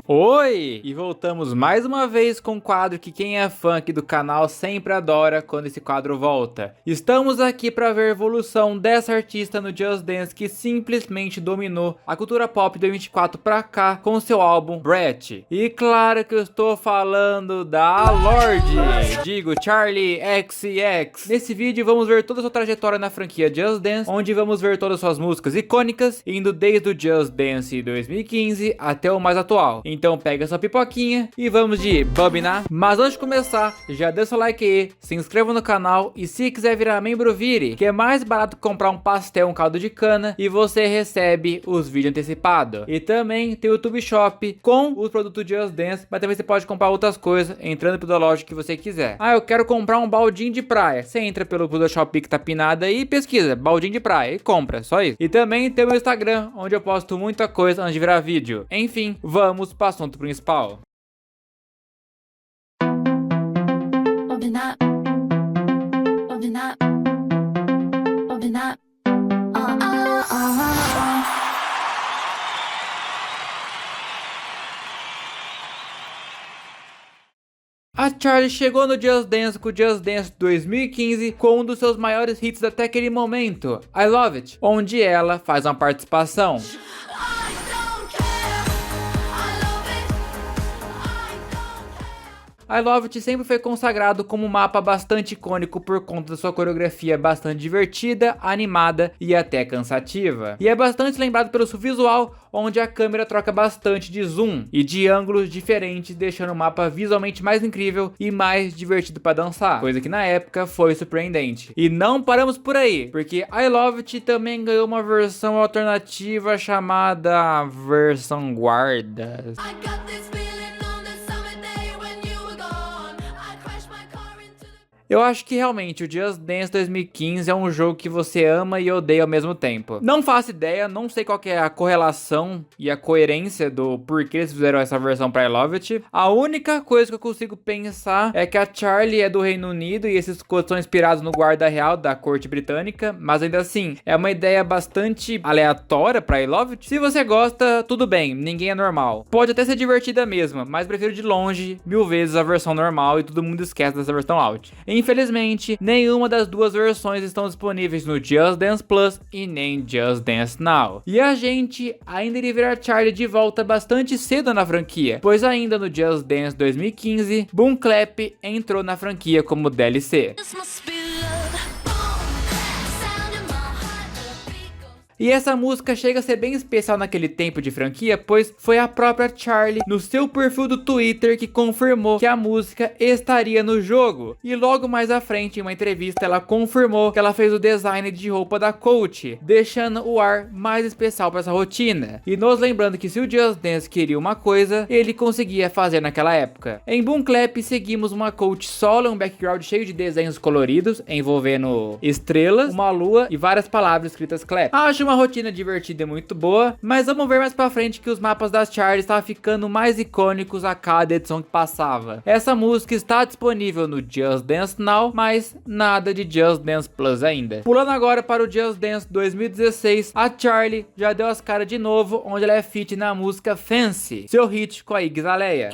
Oi! E voltamos mais uma vez com um quadro que quem é fã aqui do canal sempre adora quando esse quadro volta. Estamos aqui para ver a evolução dessa artista no Just Dance que simplesmente dominou a cultura pop de 24 pra cá com seu álbum Brett. E claro que eu estou falando da Lorde, digo Charli XCX. Nesse vídeo vamos ver toda a sua trajetória na franquia Just Dance, onde vamos ver todas as suas músicas icônicas, indo desde o Just Dance 2015 até o mais atual. Então pega sua pipoquinha e vamos de bobinar. Mas antes de começar, já deixa seu like aí, se inscreva no canal e se quiser virar membro, vire, que é mais barato que comprar um pastel, um caldo de cana e você recebe os vídeos antecipados. E também tem o YouTube Shop com os produtos Just Dance, mas também você pode comprar outras coisas entrando pela loja que você quiser. Ah, eu quero comprar um baldinho de praia. Você entra pelo Shop que tá pinado aí e pesquisa baldinho de praia e compra, só isso. E também tem o meu Instagram, onde eu posto muita coisa antes de virar vídeo. Enfim, vamos para o assunto principal. A Charli chegou no Just Dance com o Just Dance 2015 com um dos seus maiores hits até aquele momento, I Love It, onde ela faz uma participação. I Love It sempre foi consagrado como um mapa bastante icônico por conta da sua coreografia bastante divertida, animada e até cansativa. E é bastante lembrado pelo seu visual, onde a câmera troca bastante de zoom e de ângulos diferentes, deixando o mapa visualmente mais incrível e mais divertido para dançar, coisa que na época foi surpreendente. E não paramos por aí, porque I Love It também ganhou uma versão alternativa chamada Versão Guardas. Eu acho que realmente o Just Dance 2015 é um jogo que você ama e odeia ao mesmo tempo. Não faço ideia, não sei qual que é a correlação e a coerência do porquê eles fizeram essa versão pra I Love It. A única coisa que eu consigo pensar é que a Charli é do Reino Unido e esses cotos são inspirados no guarda real da corte britânica, mas ainda assim, é uma ideia bastante aleatória pra I Love It. Se você gosta, tudo bem, ninguém é normal. Pode até ser divertida mesmo, mas prefiro de longe, 1000 vezes a versão normal e todo mundo esquece dessa versão out. Infelizmente, nenhuma das duas versões estão disponíveis no Just Dance Plus e nem Just Dance Now. E a gente ainda iria ver a Charli de volta bastante cedo na franquia, pois ainda no Just Dance 2015, Boom Clap entrou na franquia como DLC. E essa música chega a ser bem especial naquele tempo de franquia, pois foi a própria Charli no seu perfil do Twitter que confirmou que a música estaria no jogo. E logo mais à frente, em uma entrevista, ela confirmou que ela fez o design de roupa da Coach, deixando o ar mais especial para essa rotina. E nos lembrando que se o Just Dance queria uma coisa, ele conseguia fazer naquela época. Em Boom Clap, seguimos uma Coach solo, um background cheio de desenhos coloridos, envolvendo estrelas, uma lua e várias palavras escritas clap. Acho uma rotina divertida e muito boa, mas vamos ver mais pra frente que os mapas das Charli estavam ficando mais icônicos a cada edição que passava. Essa música está disponível no Just Dance Now, mas nada de Just Dance Plus ainda. Pulando agora para o Just Dance 2016, a Charli já deu as caras de novo, onde ela é feat na música Fancy, seu hit com a Iggy Azalea.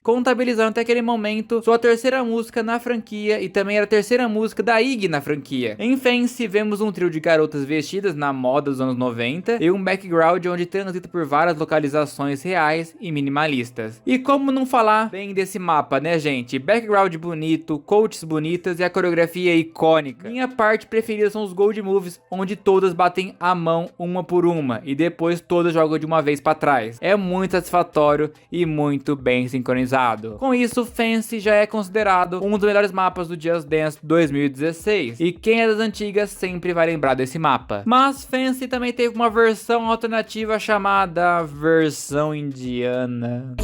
Contabilizando até aquele momento sua terceira música na franquia e também era a terceira música da Iggy na franquia. Em Fancy, vemos um trio de garotas vestidas na moda dos anos 90 e um background onde transita por várias localizações reais e minimalistas. E como não falar bem desse mapa, né, gente? Background bonito, coaches bonitas e a coreografia icônica. Minha parte preferida são os Gold Moves, onde todas batem a mão uma por uma e depois todas jogam de uma vez para trás. É muito satisfatório e muito bem sincronizado. Com isso, Fancy já é considerado um dos melhores mapas do Just Dance 2016, e quem é das antigas sempre vai lembrar desse mapa. Mas Fancy também teve uma versão alternativa chamada Versão Indiana.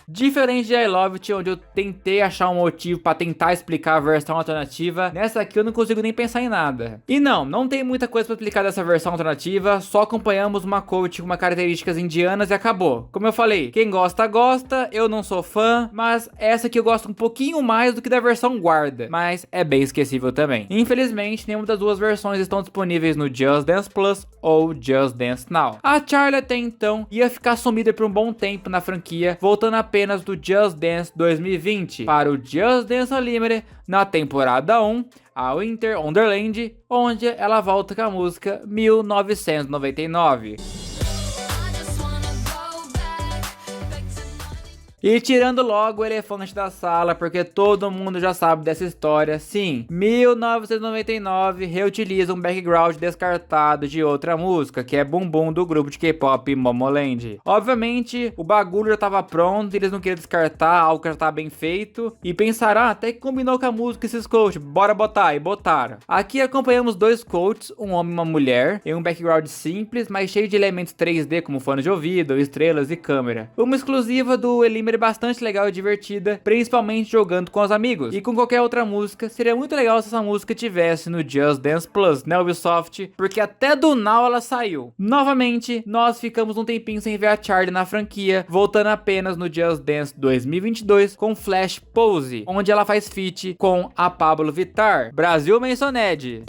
Diferente de I Love It, onde eu tentei achar um motivo pra tentar explicar a versão alternativa, nessa aqui eu não consigo nem pensar em nada. E não tem muita coisa pra explicar dessa versão alternativa, só acompanhando acompanhamos uma coach com uma características indianas e acabou. Como eu falei, quem gosta, gosta, eu não sou fã, mas essa aqui eu gosto um pouquinho mais do que da versão guarda, mas é bem esquecível também. Infelizmente, nenhuma das duas versões estão disponíveis no Just Dance Plus ou Just Dance Now. A Charli até então ia ficar sumida por um bom tempo na franquia, voltando apenas do Just Dance 2020 para o Just Dance Unlimited na temporada 1, a Winter Wonderland, onde ela volta com a música 1999. E tirando logo o elefante da sala, porque todo mundo já sabe dessa história, sim, 1999 reutiliza um background descartado de outra música, que é Bum Bum do grupo de K-pop Momoland. Obviamente, o bagulho já tava pronto, eles não queriam descartar algo que já tava bem feito, e pensaram, até que combinou com a música esses coaches, bora botar, e botaram. Aqui acompanhamos dois coaches, um homem e uma mulher, em um background simples, mas cheio de elementos 3D, como fone de ouvido, estrelas e câmera. Uma exclusiva do Elimer bastante legal e divertida, principalmente jogando com os amigos. E com qualquer outra música, seria muito legal se essa música tivesse no Just Dance Plus, né, Ubisoft? Porque até do Now ela saiu. Novamente, nós ficamos um tempinho sem ver a Charli na franquia, voltando apenas no Just Dance 2022 com Flash Pose, onde ela faz feat com a Pabllo Vittar. Brasil Mentioned.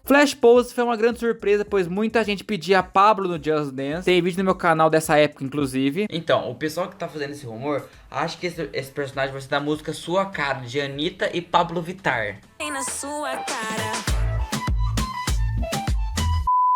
Flash Pose foi uma grande surpresa, pois muita gente pedia a Pabllo no Just Dance. Tem vídeo no meu canal dessa época, inclusive. Então, o pessoal que tá fazendo esse rumor, acha que esse personagem vai ser da música Sua Cara, de Anitta e Pabllo Vittar. Tem na sua cara.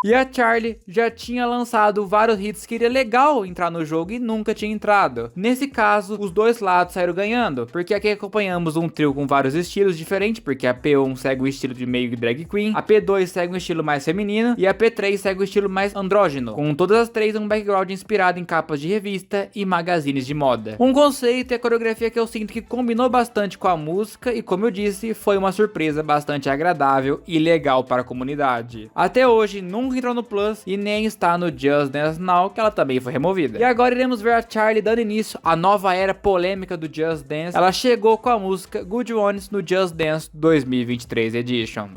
E a Charli já tinha lançado vários hits que iria legal entrar no jogo e nunca tinha entrado. Nesse caso, os dois lados saíram ganhando, porque aqui acompanhamos um trio com vários estilos diferentes, porque a P1 segue o estilo de meio drag queen, a P2 segue um estilo mais feminino e a P3 segue o estilo mais andrógeno, com todas as três um background inspirado em capas de revista e magazines de moda. Um conceito e a coreografia que eu sinto que combinou bastante com a música e, como eu disse, foi uma surpresa bastante agradável e legal para a comunidade. Até hoje, nunca entrou no Plus e nem está no Just Dance Now, que ela também foi removida. E agora iremos ver a Charli dando início à nova era polêmica do Just Dance. Ela chegou com a música Good Ones no Just Dance 2023 Edition.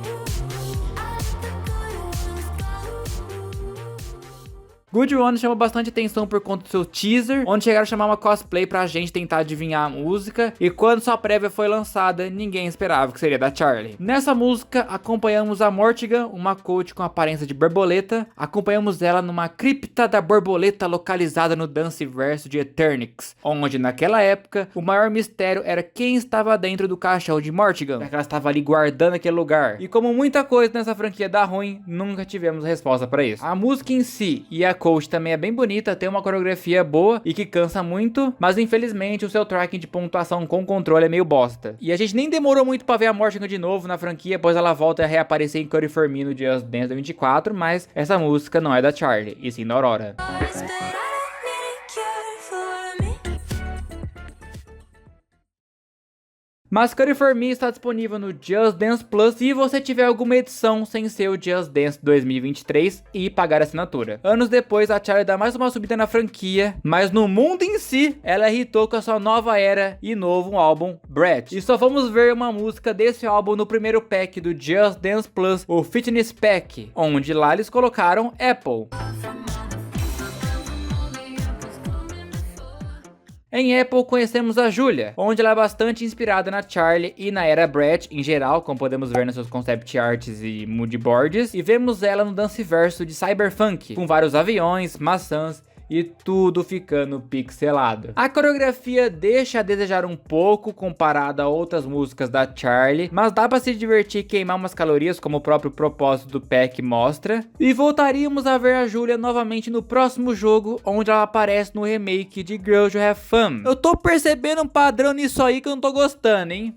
Good One chamou bastante atenção por conta do seu teaser, onde chegaram a chamar uma cosplay pra gente tentar adivinhar a música, e quando sua prévia foi lançada, ninguém esperava que seria da Charli. Nessa música, acompanhamos a Mortigan, uma coach com aparência de borboleta, acompanhamos ela numa cripta da borboleta localizada no Danceverse de Eternix, onde naquela época, o maior mistério era quem estava dentro do caixão de Mortigan, já que ela estava ali guardando aquele lugar. E como muita coisa nessa franquia dá ruim, nunca tivemos resposta pra isso. A música em si e a coach também é bem bonita, tem uma coreografia boa e que cansa muito, mas infelizmente o seu tracking de pontuação com controle é meio bosta. E a gente nem demorou muito pra ver a Mortigan de novo na franquia, pois ela volta a reaparecer em Cody For Me no Just Dance 24, mas essa música não é da Charli, e sim da Aurora. Mas Cody For Me está disponível no Just Dance Plus se você tiver alguma edição sem ser o Just Dance 2023 e pagar a assinatura. Anos depois, a Charli dá mais uma subida na franquia, mas no mundo em si, ela irritou com a sua nova era e novo álbum, Brat. E só vamos ver uma música desse álbum no primeiro pack do Just Dance Plus, o Fitness Pack, onde lá eles colocaram Apple. Em Apple conhecemos a Julia, onde ela é bastante inspirada na Charli e na era Brat em geral, como podemos ver nos seus concept arts e mood boards, e vemos ela no Danceverse de Cyberpunk, com vários aviões, maçãs e tudo ficando pixelado. A coreografia deixa a desejar um pouco comparada a outras músicas da Charli, mas dá pra se divertir e queimar umas calorias, como o próprio propósito do pack mostra. E voltaríamos a ver a Julia novamente no próximo jogo, onde ela aparece no remake de Girls You Have Fun. Eu tô percebendo um padrão nisso aí que eu não tô gostando, hein?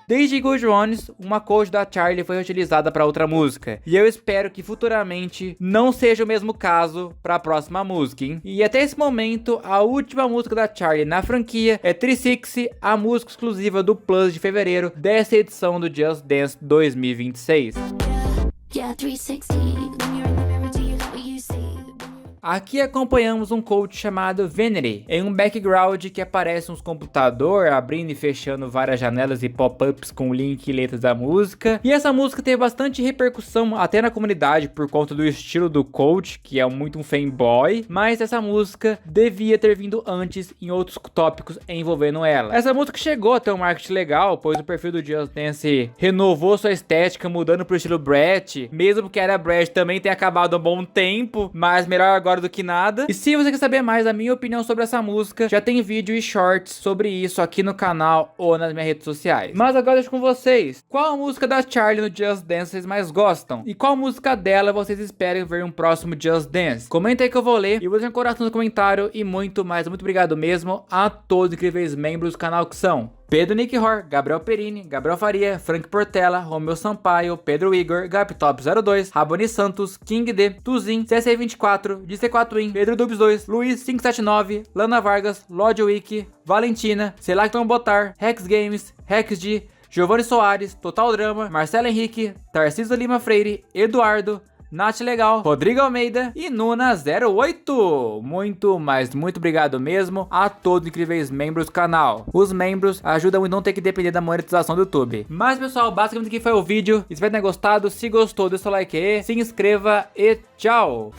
Desde Good Ones, uma coach da Charli foi reutilizada para outra música, e eu espero que futuramente não seja o mesmo caso para a próxima música, hein? E até esse momento, a última música da Charli na franquia é 360, a música exclusiva do Plus de fevereiro dessa edição do Just Dance 2026. Aqui acompanhamos um coach chamado Venery, em um background que aparece uns computador abrindo e fechando várias janelas e pop-ups com link e letras da música. E essa música teve bastante repercussão até na comunidade por conta do estilo do coach, que é muito um fanboy, mas essa música devia ter vindo antes em outros tópicos envolvendo ela. Essa música chegou a ter um marketing legal, pois o perfil do Just Dance renovou sua estética, mudando pro estilo Brett, mesmo que a era Brett também tenha acabado há um bom tempo, mas melhor agora do que nada. E se você quer saber mais da minha opinião sobre essa música, já tem vídeo e shorts sobre isso aqui no canal ou nas minhas redes sociais. Mas agora deixo com vocês, qual a música da Charli no Just Dance vocês mais gostam? E qual música dela vocês esperam ver um próximo Just Dance? Comenta aí que eu vou ler e vou deixar um coração no comentário e muito mais. Muito obrigado mesmo a todos os incríveis membros do canal que são Pedro Nick Hor, Gabriel Perini, Gabriel Faria, Frank Portela, Romeu Sampaio, Pedro Igor, Gaptop02, Raboni Santos, King D, Tuzin, CC24, DC4In, Pedro Dubs 2, Luiz 579, Lana Vargas, Lodwick, Valentina, Selacton Botar, Rex Games, Rex G, Giovanni Soares, Total Drama, Marcelo Henrique, Tarcísio Lima Freire, Eduardo, Nath Legal, Rodrigo Almeida e Nuna08. Muito obrigado mesmo a todos os incríveis membros do canal. Os membros ajudam e não ter que depender da monetização do YouTube. Mas pessoal, basicamente aqui foi o vídeo. Espero que tenha gostado. Se gostou, deixa o like aí, se inscreva e tchau!